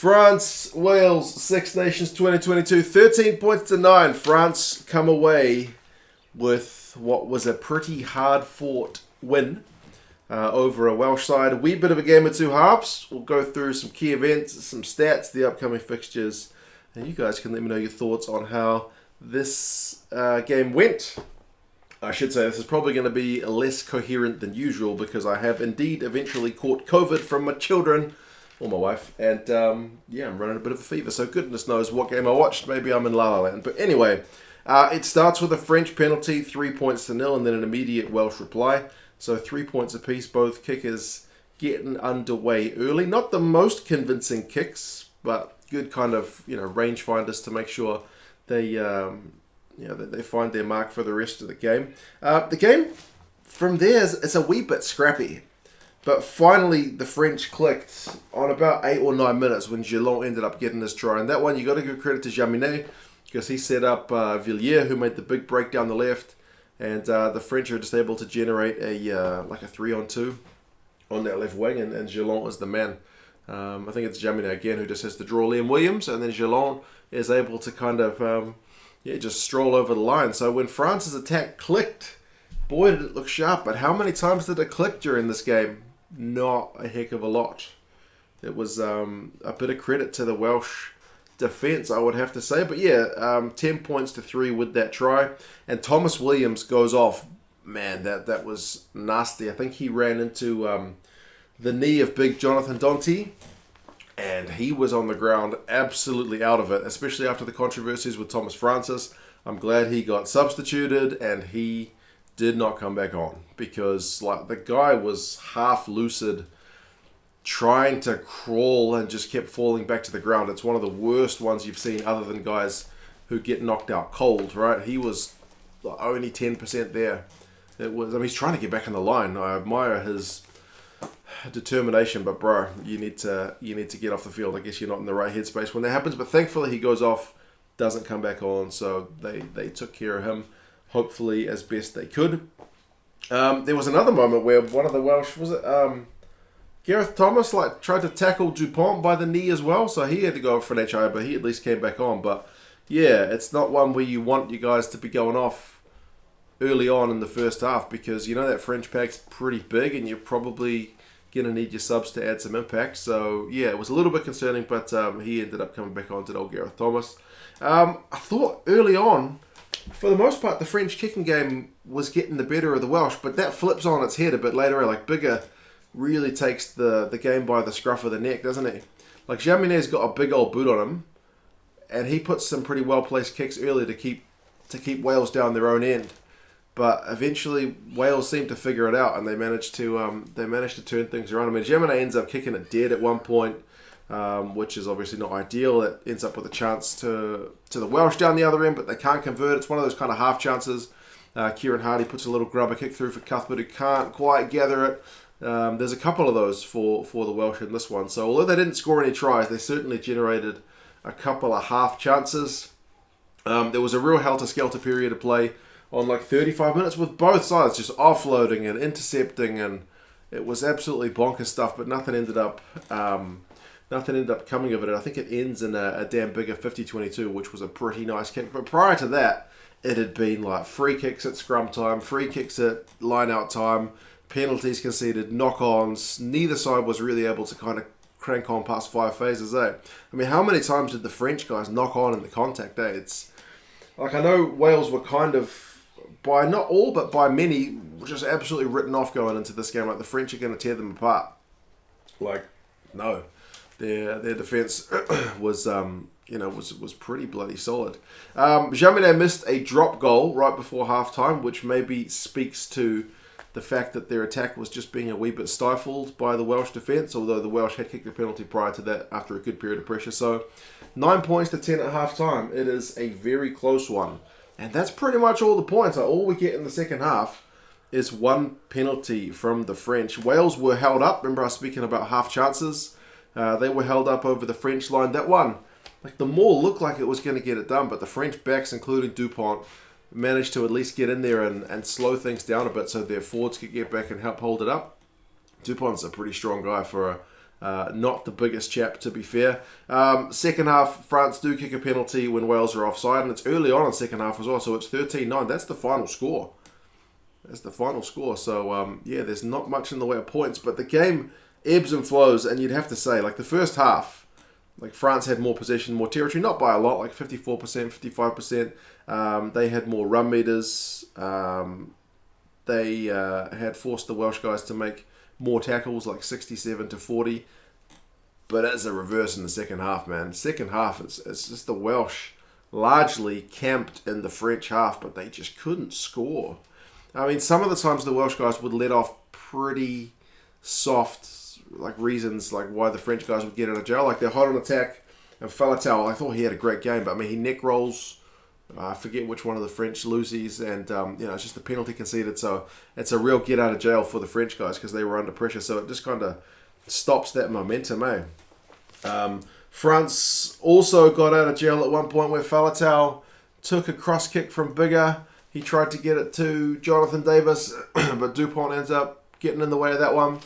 France, Wales, Six Nations 2022, 13 points to 9. France come away with what was a pretty hard-fought win over a Welsh side. A wee bit of a game of two halves. We'll go through some key events, some stats, the upcoming fixtures, and you guys can let me know your thoughts on how this game went. I should say this is probably going to be less coherent than usual because I have indeed eventually caught COVID from my children or my wife, and I'm running a bit of a fever, so goodness knows what game I watched. Maybe I'm in La La Land. But anyway, it starts with a French penalty, 3 points to 0, and then an immediate Welsh reply. So 3 points apiece, both kickers getting underway early. Not the most convincing kicks, but good kind of rangefinders to make sure they they find their mark for the rest of the game. The game from there is a wee bit scrappy. But finally, the French clicked on about 8 or 9 minutes when Dillon ended up getting his try. And that one, you got to give credit to Jaminet because he set up Villiere, who made the big break down the left. And the French are just able to generate a 3-on-2 on that left wing. And Dillon is the man. I think it's Jaminet again who just has to draw Liam Williams. And then Dillon is able to kind of just stroll over the line. So when France's attack clicked, boy, did it look sharp. But how many times did it click during this game? Not a heck of a lot. It was a bit of credit to the Welsh defence, I would have to say. But 10 points to 3 with that try. And Thomas Williams goes off. Man, that was nasty. I think he ran into the knee of big Jonathan Danty. And he was on the ground absolutely out of it, especially after the controversies with Thomas Francis. I'm glad he got substituted and he did not come back on because the guy was half lucid trying to crawl and just kept falling back to the ground. It's one of the worst ones you've seen other than guys who get knocked out cold, right? He was only 10% there. He's trying to get back on the line. I admire his determination, but bro, you need to get off the field. I guess you're not in the right headspace when that happens, but thankfully he goes off, doesn't come back on, so they took care of him hopefully as best they could. There was another moment where one of the Welsh, was it Gareth Tomas, tried to tackle Dupont by the knee as well, so he had to go for an HI, but he at least came back on. But yeah, it's not one where you want you guys to be going off early on in the first half because that French pack's pretty big and you're probably going to need your subs to add some impact. So yeah, it was a little bit concerning, but he ended up coming back on to old Gareth Tomas. I thought early on, for the most part, the French kicking game was getting the better of the Welsh, but that flips on its head a bit later. Biggar really takes the game by the scruff of the neck, doesn't he? Jaminet's got a big old boot on him, and he puts some pretty well-placed kicks early to keep Wales down their own end. But eventually, Wales seemed to figure it out, and they managed to turn things around. Jaminet ends up kicking it dead at one point, which is obviously not ideal. It ends up with a chance to the Welsh down the other end, but they can't convert. It's one of those kind of half chances. Kieran Hardy puts a little grubber kick through for Cuthbert, who can't quite gather it. There's a couple of those for the Welsh in this one. So although they didn't score any tries, they certainly generated a couple of half chances. There was a real helter-skelter period of play on 35 minutes with both sides just offloading and intercepting, and it was absolutely bonkers stuff, but nothing ended up coming of it. And I think it ends in a damn Biggar 50-22, which was a pretty nice kick. But prior to that, it had been free kicks at scrum time, free kicks at line-out time, penalties conceded, knock-ons. Neither side was really able to kind of crank on past 5 phases, eh? How many times did the French guys knock on in the contact, eh? It's I know Wales were kind of, by not all, but by many, just absolutely written off going into this game. The French are going to tear them apart. No. Their defence was pretty bloody solid. Jaminet missed a drop goal right before half-time, which maybe speaks to the fact that their attack was just being a wee bit stifled by the Welsh defence, although the Welsh had kicked a penalty prior to that after a good period of pressure. So 9 points to 10 at half-time. It is a very close one. And that's pretty much all the points. All we get in the second half is one penalty from the French. Wales were held up. Remember I was speaking about half chances? They were held up over the French line. That one, the Maul looked like it was going to get it done, but the French backs, including Dupont, managed to at least get in there and slow things down a bit so their forwards could get back and help hold it up. Dupont's a pretty strong guy for Not the biggest chap, to be fair. Second half, France do kick a penalty when Wales are offside, and it's early on in second half as well, so it's 13-9. That's the final score. So, yeah, there's not much in the way of points, but the game ebbs and flows, and you'd have to say, like, the first half, like, France had more possession, more territory, not by a lot, like 54%, 55%. They had more run meters. They had forced the Welsh guys to make more tackles, like 67-40. But as a reverse in the second half, man. Second half, it's just the Welsh largely camped in the French half, but they just couldn't score. I mean, some of the times the Welsh guys would let off pretty soft, like, reasons, like, why the French guys would get out of jail. Like, they're hot on attack, and Faletau, I thought he had a great game, but, I mean, he neck rolls. I forget which one of the French loses, and, it's just the penalty conceded, so it's a real get out of jail for the French guys because they were under pressure, so it just kind of stops that momentum, France also got out of jail at one point where Faletau took a cross kick from Biggar. He tried to get it to Jonathan Davies, but Dupont ends up getting in the way of that one.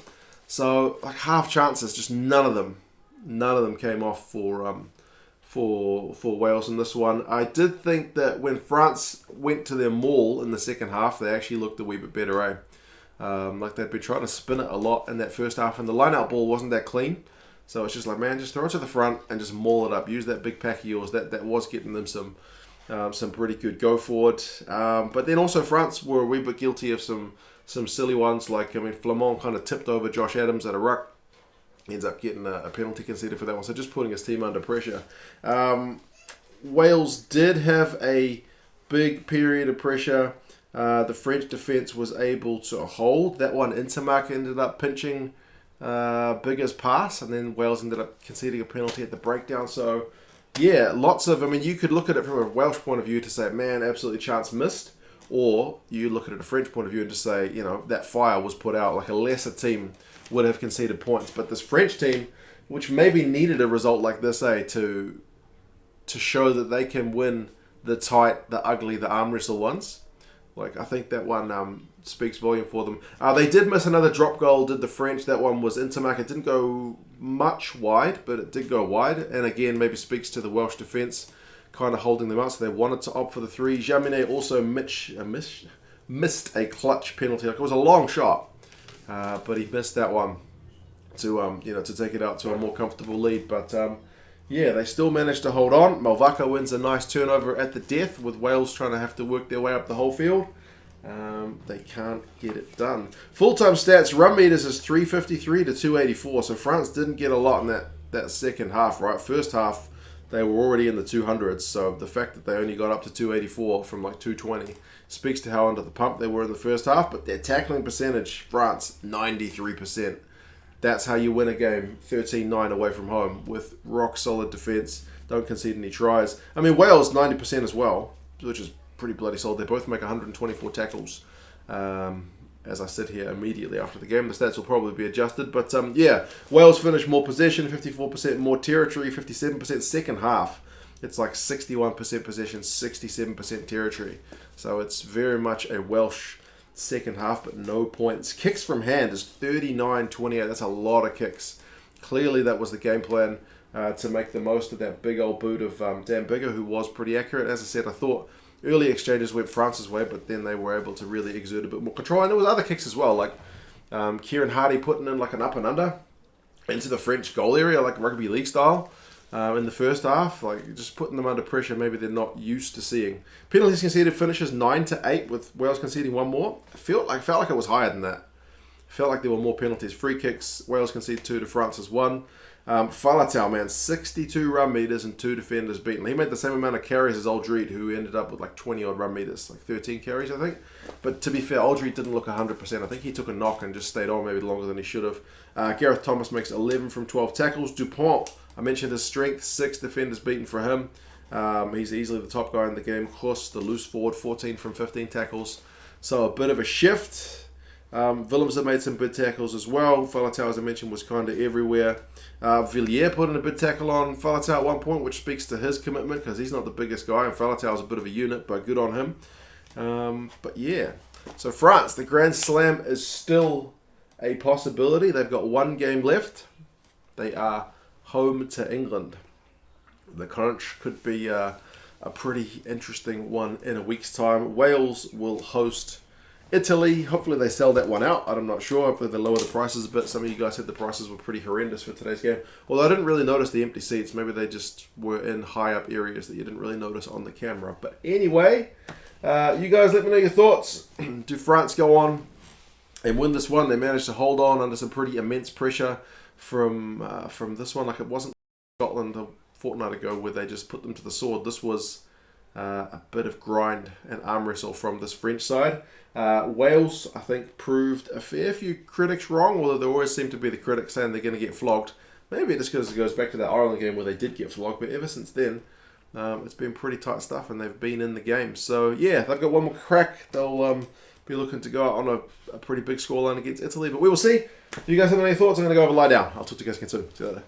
So, like, half chances, just none of them came off for Wales in this one. I did think that when France went to their maul in the second half, they actually looked a wee bit better, like, they'd been trying to spin it a lot in that first half, and the line-out ball wasn't that clean. So it's just like, man, just throw it to the front and just maul it up. Use that big pack of yours. That was getting them some pretty good go forward. But then also France were a wee bit guilty of some silly ones. Like, I mean, Flamand kind of tipped over Josh Adams at a ruck. He ends up getting a penalty conceded for that one. So just putting his team under pressure. Wales did have a big period of pressure. The French defence was able to hold. That one, Ntamack ended up pinching Biggar's pass. And then Wales ended up conceding a penalty at the breakdown. So, yeah, lots of... I mean, you could look at it from a Welsh point of view to say, man, absolutely chance missed. Or you look at it a French point of view and just say, that fire was put out. Like, a lesser team would have conceded points. But this French team, which maybe needed a result like this, to show that they can win the tight, the ugly, the arm wrestle ones. Like, I think that one speaks volume for them. They did miss another drop goal, did the French. That one was Ntamack. It didn't go much wide, but it did go wide. And again, maybe speaks to the Welsh defence kind of holding them out. So they wanted to opt for the three. Jaminet also missed a clutch penalty. Like, it was a long shot, but he missed that one to take it out to a more comfortable lead. But yeah, they still managed to hold on. Moefana wins a nice turnover at the death, with Wales trying to have to work their way up the whole field. They can't get it done. Full-time stats, run meters is 353 to 284. So France didn't get a lot in that second half, right? First half, they were already in the 200s. So the fact that they only got up to 284 from like 220 speaks to how under the pump they were in the first half. But their tackling percentage, France, 93%. That's how you win a game 13-9 away from home, with rock-solid defence. Don't concede any tries. I mean, Wales, 90% as well, which is pretty bloody solid. They both make 124 tackles. As I sit here immediately after the game, the stats will probably be adjusted. But yeah, Wales finished more possession, 54% more territory, 57% second half. It's like 61% possession, 67% territory. So it's very much a Welsh second half, but no points. Kicks from hand is 39-28. That's a lot of kicks. Clearly that was the game plan, to make the most of that big old boot of Dan Biggar, who was pretty accurate. As I said, I thought early exchanges went France's way, but then they were able to really exert a bit more control. And there was other kicks as well, like Kieran Hardy putting in like an up and under into the French goal area, like rugby league style. In the first half, like just putting them under pressure, maybe they're not used to seeing. Penalties conceded finishes 9-8, with Wales conceding one more. Felt like it was higher than that. Felt like there were more penalties. Free kicks, Wales conceded 2 to France's 1. Faletau, man, 62 run meters and 2 defenders beaten. He made the same amount of carries as Aldred, who ended up with like 20 odd run meters, like 13 carries, I think. But to be fair, Aldred didn't look 100%. I think he took a knock and just stayed on maybe longer than he should have. Gareth Tomos makes 11 from 12 tackles. Dupont, I mentioned his strength, 6 defenders beaten for him. He's easily the top guy in the game. Kos, the loose forward, 14 from 15 tackles. So a bit of a shift. Willems made some big tackles as well. Faletau, as I mentioned, was kind of everywhere. Villiere put in a big tackle on Faletau at one point, which speaks to his commitment, because he's not the biggest guy, and Faletau's a bit of a unit, but good on him. But yeah, so France, the Grand Slam is still a possibility. They've got one game left. They are home to England. The crunch could be a pretty interesting one in a week's time. Wales will host Italy. Hopefully they sell that one out. I'm not sure. Hopefully they lower the prices a bit. Some of you guys said the prices were pretty horrendous for today's game. Although I didn't really notice the empty seats. Maybe they just were in high up areas that you didn't really notice on the camera. But anyway, you guys let me know your thoughts. Do France go on and win this one? They managed to hold on under some pretty immense pressure from this one. Like, it wasn't Scotland a fortnight ago where they just put them to the sword. This was a bit of grind and arm wrestle from this French side. Wales, I think, proved a fair few critics wrong, although there always seem to be the critics saying they're going to get flogged. Maybe it's because it goes back to that Ireland game where they did get flogged, but ever since then, it's been pretty tight stuff and they've been in the game. So yeah, they've got one more crack. They'll be looking to go out on a pretty big scoreline against Italy, but we will see. If you guys have any thoughts, I'm going to go over and lie down. I'll talk to you guys again soon. See you later.